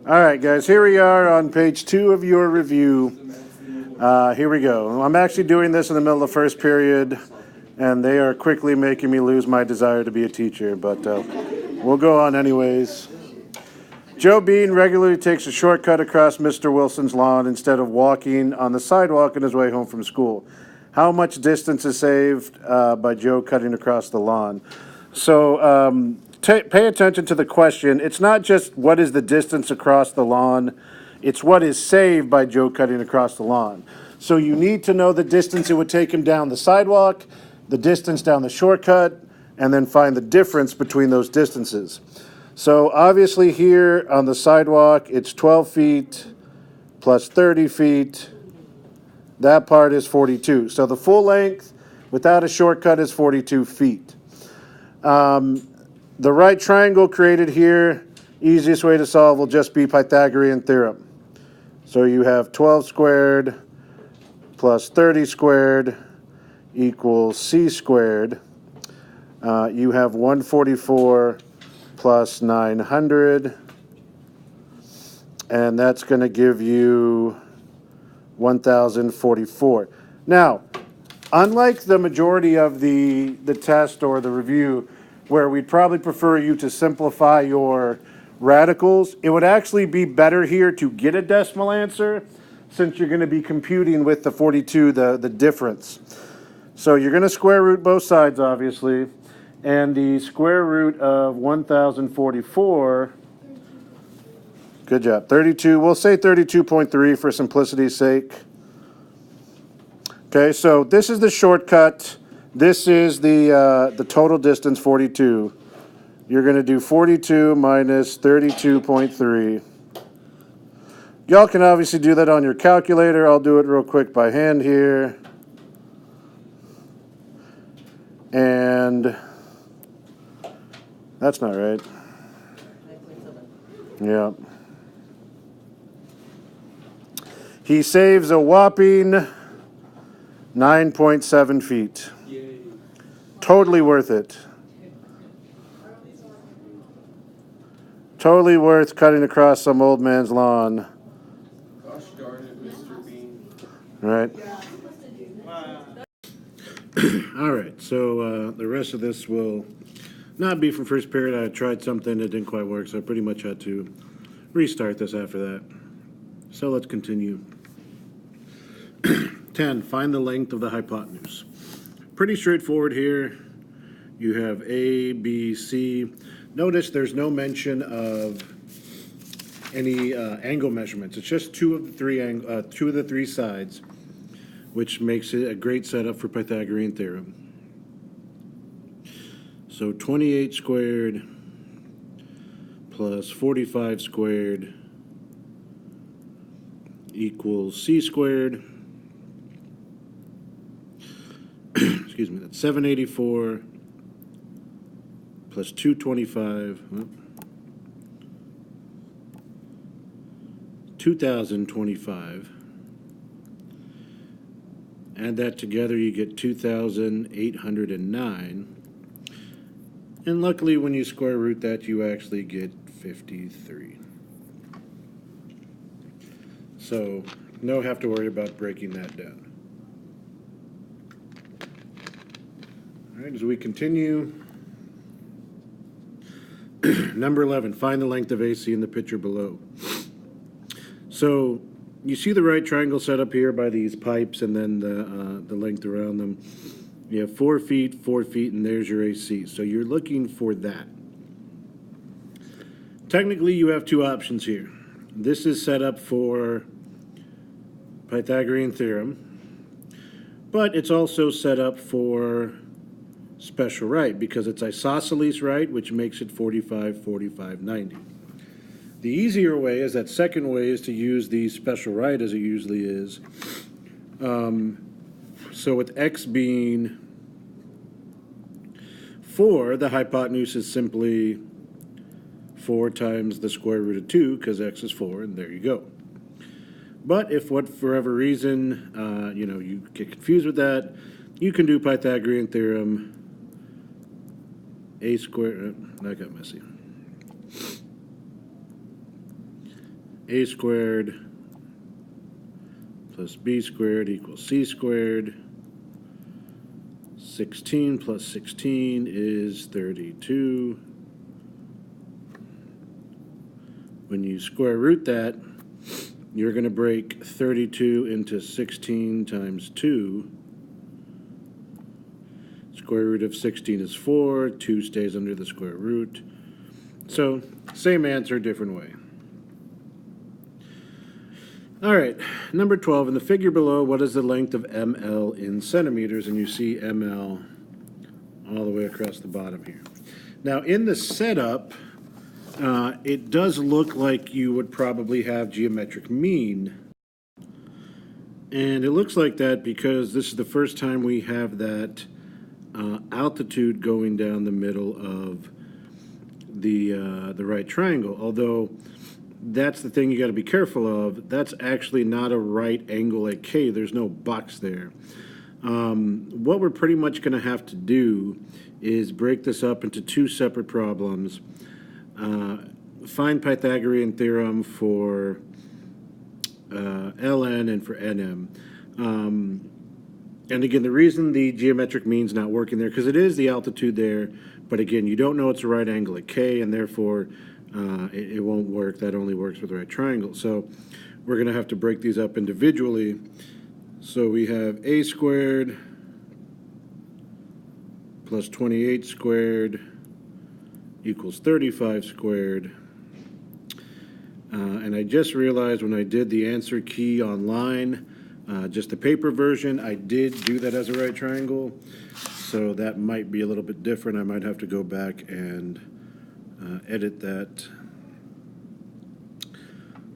All right, guys, here we are on page 2 of your review. Here we go. I'm actually doing this in the middle of the first period, and they are quickly making me lose my desire to be a teacher, but we'll go on anyways. Joe Bean regularly takes a shortcut across Mr. Wilson's lawn instead of walking on the sidewalk on his way home from school. How much distance is saved by Joe cutting across the lawn? So pay attention to the question. It's not just what is the distance across the lawn, it's what is saved by Joe cutting across the lawn. So you need to know the distance it would take him down the sidewalk, the distance down the shortcut, and then find the difference between those distances. So obviously here on the sidewalk, it's 12 feet plus 30 feet. That part is 42. So the full length without a shortcut is 42 feet. The right triangle created here, easiest way to solve will just be Pythagorean theorem. So you have 12 squared plus 30 squared equals c squared. You have 144 plus 900, and that's going to give you 1044. Now, unlike the majority of the test or the review, where we'd probably prefer you to simplify your radicals, it would actually be better here to get a decimal answer since you're going to be computing with the 42, the difference. So you're going to square root both sides, obviously, and the square root of 1044, good job, 32, we'll say 32.3 for simplicity's sake. Okay, so this is the shortcut. This is the total distance, 42. You're going to do 42 minus 32.3. Y'all can obviously do that on your calculator. I'll do it real quick by hand here. And that's not right. Yeah. He saves a whopping 9.7 feet. Yay. Totally worth it. Totally worth cutting across some old man's lawn. Gosh darn it, Mr. Bean. Right? All right, so the rest of this will not be from first period. I tried something that didn't quite work, so I pretty much had to restart this after that. So let's continue. 10, find the length of the hypotenuse. Pretty straightforward here. You have A, B, C. Notice there's no mention of any angle measurements. It's just two of the three sides, which makes it a great setup for Pythagorean theorem. So 28 squared plus 45 squared equals c squared. Excuse me, that's 784 plus 225, 2025. Add that together, you get 2,809. And luckily, when you square root that, you actually get 53. So, no have to worry about breaking that down. All right, as we continue, number 11, find the length of AC in the picture below. So, you see the right triangle set up here by these pipes and then the length around them. You have 4 feet, 4 feet, and there's your AC. So you're looking for that. Technically, you have two options here. This is set up for Pythagorean theorem, but it's also set up for special right because it's isosceles right, which makes it 45, 45, 90. The easier way is that second way is to use the special right as it usually is. So with x being 4, the hypotenuse is simply 4 times the square root of 2 because x is 4, and there you go. But if for whatever reason, you get confused with that, you can do Pythagorean theorem, a squared, that got messy. a squared plus b squared equals c squared. 16 plus 16 is 32. When you square root that, you're going to break 32 into 16 times 2. Square root of 16 is 4. 2 stays under the square root. So, same answer, different way. All right, number 12. In the figure below, what is the length of ML in centimeters? And you see ML all the way across the bottom here. Now, in the setup, it does look like you would probably have geometric mean. And it looks like that because this is the first time we have that altitude going down the middle of the right triangle. Although that's the thing you got to be careful of. That's actually not a right angle at K. There's no box there. What we're pretty much going to have to do is break this up into two separate problems. Find Pythagorean theorem for ln and for nm. And again, the reason the geometric mean's not working there, because it is the altitude there, but again, you don't know it's a right angle at K, and therefore it won't work. That only works with the right triangle. So we're going to have to break these up individually. So we have a squared plus 28 squared equals 35 squared. And I just realized when I did the answer key online, just the paper version, I did do that as a right triangle. So that might be a little bit different. I might have to go back and edit that.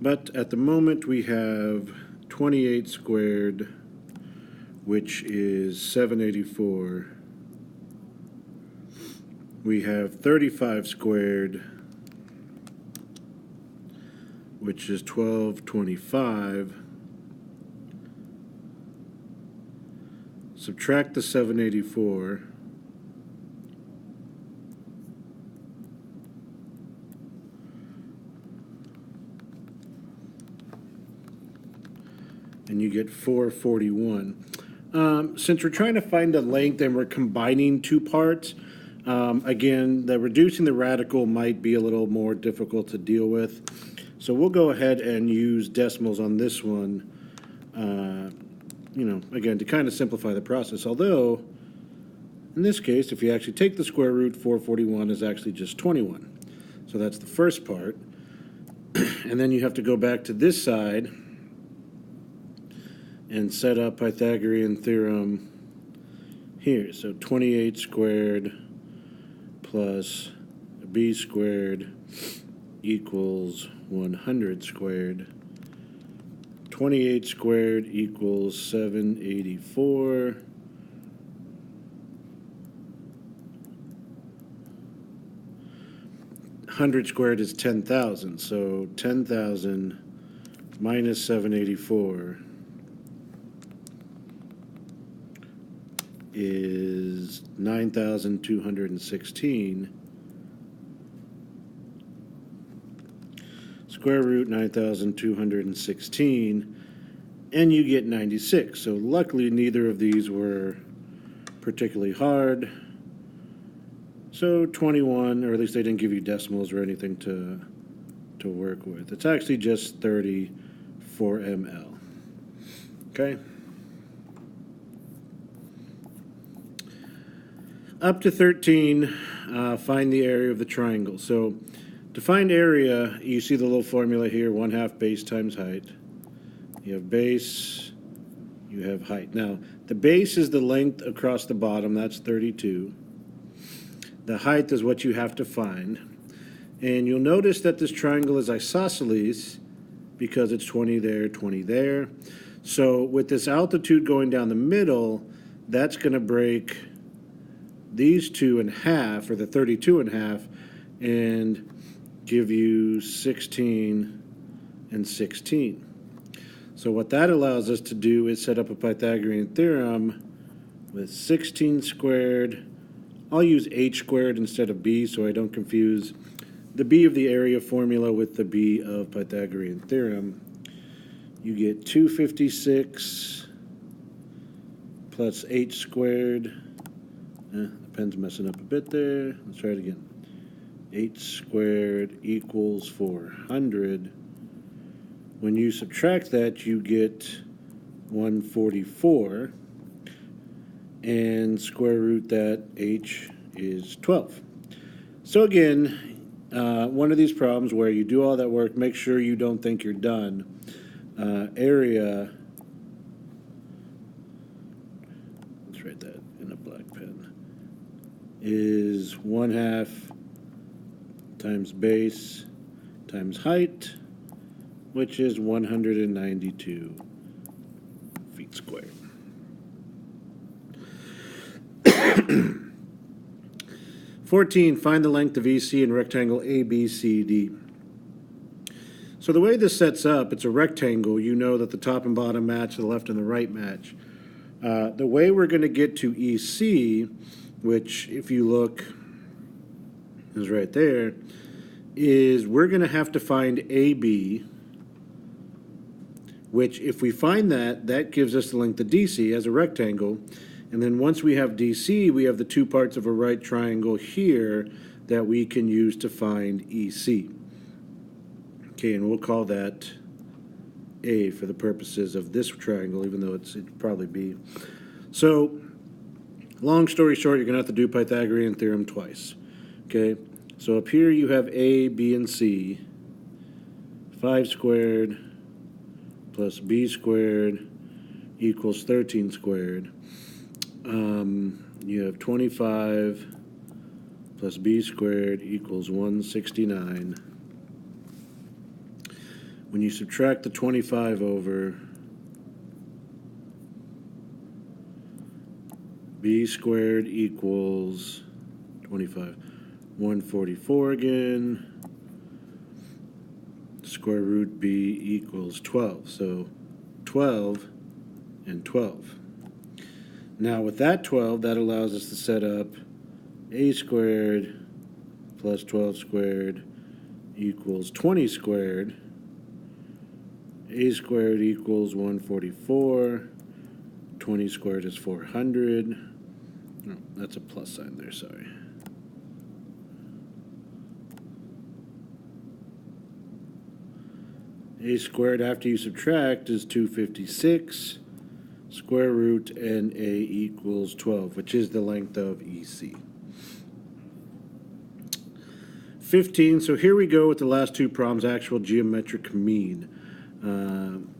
But at the moment we have 28 squared, which is 784. We have 35 squared, which is 1225. Subtract the 784. And you get 441. Since we're trying to find a length and we're combining two parts, again, reducing the radical might be a little more difficult to deal with. So we'll go ahead and use decimals on this one, again, to kind of simplify the process. Although, in this case, if you actually take the square root, 441 is actually just 21. So that's the first part. And then you have to go back to this side and set up Pythagorean theorem here. So 28 squared plus b squared equals 100 squared. 28 squared equals 784. Hundred squared is 10,000, so 10,000 minus 784 is 9,216. Square root 9,216, and you get 96. So luckily neither of these were particularly hard. So 21, or at least they didn't give you decimals or anything to work with. It's actually just 30 for ml. Okay? Up to 13, find the area of the triangle. So to find area, you see the little formula here, 1/2 base times height. You have base, you have height. Now, the base is the length across the bottom, that's 32. The height is what you have to find. And you'll notice that this triangle is isosceles because it's 20 there, 20 there. So with this altitude going down the middle, that's going to break these two in half, or the 32 in half, and give you 16 and 16. So what that allows us to do is set up a Pythagorean theorem with 16 squared. I'll use h squared instead of b so I don't confuse the b of the area formula with the b of Pythagorean theorem, you get 256 plus h squared. The pen's messing up a bit there. Let's try it again. H squared equals 400. When you subtract that, you get 144. And square root that, h is 12. So again, one of these problems where you do all that work, make sure you don't think you're done. Area, let's write that in a black pen, is 1/2 times base times height, which is 192 feet squared. Find the length of EC in rectangle ABCD. So the way this sets up, it's a rectangle. You know that the top and bottom match, the left and the right match. The way we're going to get to EC, which if you look is right there, is we're going to have to find AB, which if we find that, that gives us the length of DC as a rectangle. And then once we have DC, we have the two parts of a right triangle here that we can use to find EC. Okay, and we'll call that A for the purposes of this triangle, even though it'd probably B. So, long story short, you're going to have to do Pythagorean theorem twice. Okay, so up here you have A, B, and C. 5 squared plus B squared equals 13 squared. You have 25 plus B squared equals 169. When you subtract the 25 over, B squared equals 25. 144 again. Square root B equals 12. So 12 and 12. Now with that 12, that allows us to set up A squared plus 12 squared equals 20 squared. A squared equals 144. 20 squared is 400. No, that's a plus sign there, sorry. A squared after you subtract is 256. Square root NA equals 12, which is the length of EC. 15, so here we go with the last two problems, actual geometric mean.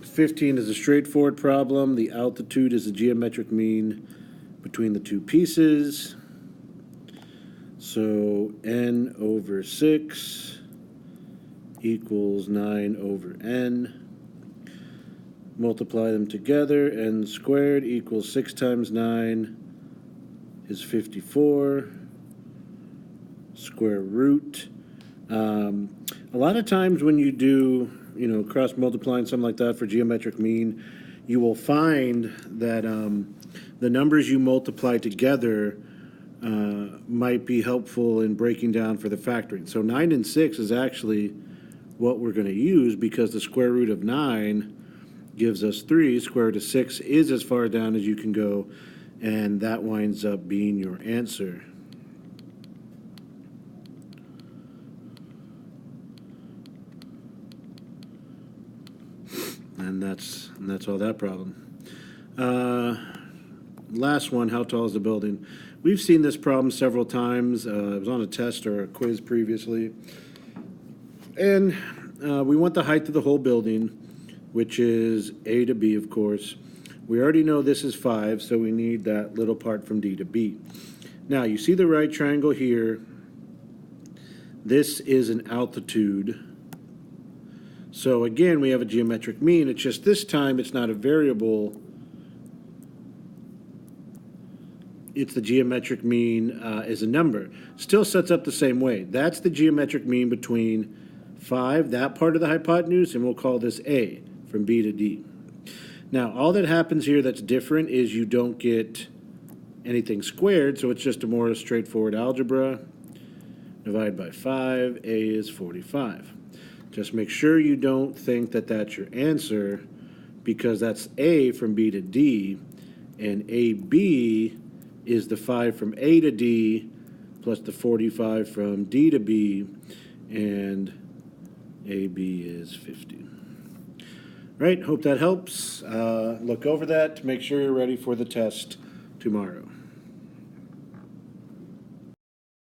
15 is a straightforward problem. The altitude is the geometric mean between the two pieces. So n over 6 equals 9 over n. Multiply them together, n squared equals 6 times 9 is 54. Square root. A lot of times when you do, cross multiplying, something like that for geometric mean, you will find that the numbers you multiply together might be helpful in breaking down for the factoring. So 9 and 6 is actually what we're going to use because the square root of 9 gives us 3. Square root of 6 is as far down as you can go, and that winds up being your answer. And that's all that problem. Last one, how tall is the building? We've seen this problem several times. It was on a test or a quiz previously. And we want the height of the whole building, which is A to B, of course. We already know this is 5, so we need that little part from D to B. Now, you see the right triangle here. This is an altitude. So again, we have a geometric mean. It's just this time it's not a variable. It's the geometric mean as a number. Still sets up the same way. That's the geometric mean between 5, that part of the hypotenuse, and we'll call this A, from B to D. Now, all that happens here that's different is you don't get anything squared, so it's just a more straightforward algebra. Divide by 5, A is 45. Just make sure you don't think that that's your answer, because that's A from B to D, and AB is the 5 from A to D, plus the 45 from D to B, and AB is 50. Right, hope that helps. Look over that to make sure you're ready for the test tomorrow.